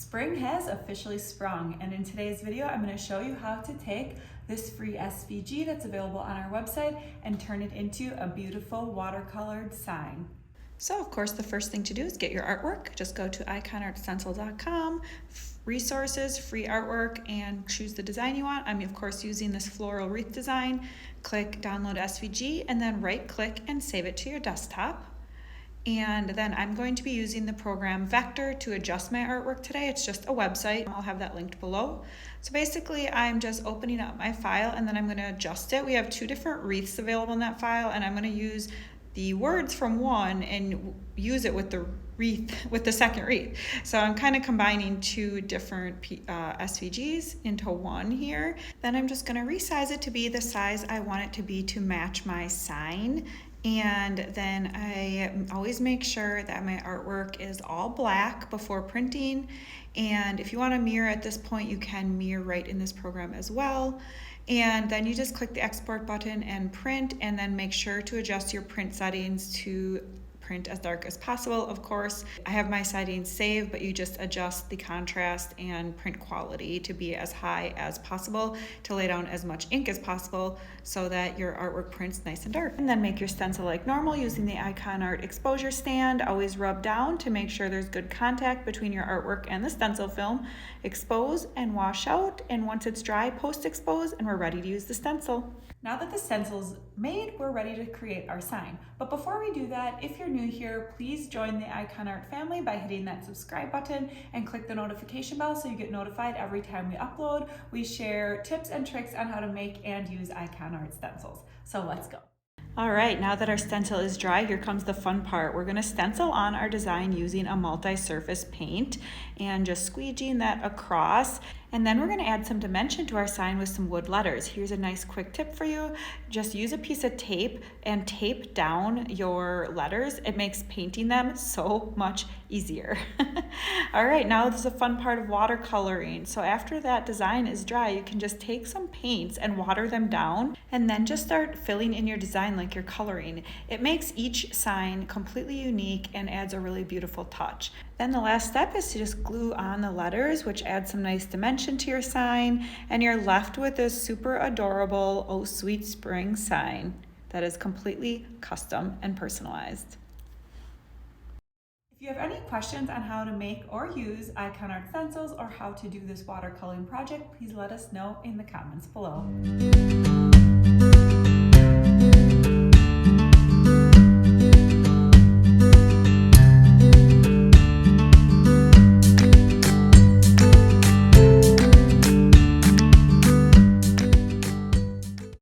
Spring has officially sprung, and in today's video I'm going to show you how to take this free SVG that's available on our website and turn it into a beautiful watercolored sign. So of course the first thing to do is get your artwork. Just go to ikonartstencil.com, resources, free artwork, and choose the design you want. I'm of course using this floral wreath design. Click download SVG and then right click and save it to your desktop. And then I'm going to be using the program Vector to adjust my artwork today. It's just a website. I'll have that linked below. So basically I'm just opening up my file and then I'm going to adjust it. We have two different wreaths available in that file, and I'm going to use the words from one and use it with the wreath, with the second wreath. So I'm kind of combining two different SVGs into one here. Then I'm just going to resize it to be the size I want it to be to match my sign. And then I always make sure that my artwork is all black before printing. And if you want to mirror at this point, you can mirror right in this program as well. And then you just click the export button and print, and then make sure to adjust your print settings to print as dark as possible. Of course, I have my settings saved, but you just adjust the contrast and print quality to be as high as possible to lay down as much ink as possible so that your artwork prints nice and dark. And then make your stencil like normal using the Ikonart exposure stand. Always rub down to make sure there's good contact between your artwork and the stencil film. Expose and wash out, and once it's dry, post-expose, and we're ready to use the stencil. Now that the stencil's made, we're ready to create our sign. But before we do that, if you're new here, please join the Ikonart family by hitting that subscribe button and click the notification bell so you get notified every time we upload. We share tips and tricks on how to make and use Ikonart stencils. So let's go. All right, now that our stencil is dry, here comes the fun part. We're gonna stencil on our design using a multi-surface paint and just squeegeeing that across. And then we're gonna add some dimension to our sign with some wood letters. Here's a nice quick tip for you. Just use a piece of tape and tape down your letters. It makes painting them so much easier. All right, now this is a fun part of watercoloring. So after that design is dry, you can just take some paints and water them down, and then just start filling in your design like you're coloring. It makes each sign completely unique and adds a really beautiful touch. Then the last step is to just glue on the letters, which adds some nice dimension to your sign, and you're left with this super adorable Oh Sweet Spring sign that is completely custom and personalized. If you have any questions on how to make or use Ikonart stencils or how to do this watercoloring project, please let us know in the comments below.